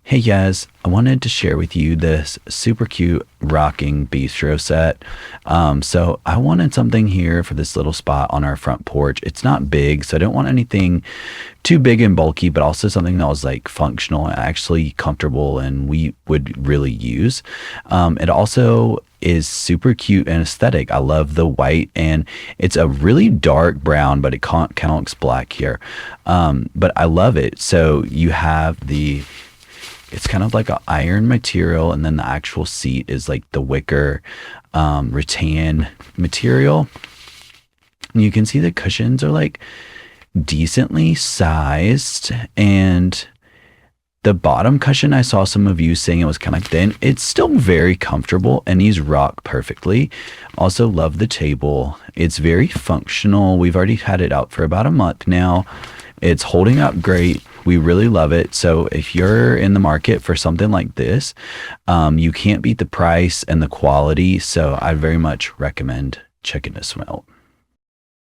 Hey guys, I wanted to share with you this super cute rocking bistro set. So I wanted something here for this little spot on our front porch. It's not big, so I don't want anything too big and bulky, but also something that was like functional and actually comfortable and we would really use. It also is super cute and aesthetic. I love the white and it's a really dark brown, but it kind of looks black here. But I love it. So you have it's kind of like an iron material, and then the actual seat is like the wicker rattan material. And you can see the cushions are like decently sized, and the bottom cushion, I saw some of you saying it was kind of thin. It's still very comfortable, and these rock perfectly. Also love the table. It's very functional. We've already had it out for about a month now. It's holding up great. We really love it. So if you're in the market for something like this, you can't beat the price and the quality. So I very much recommend checking this one out.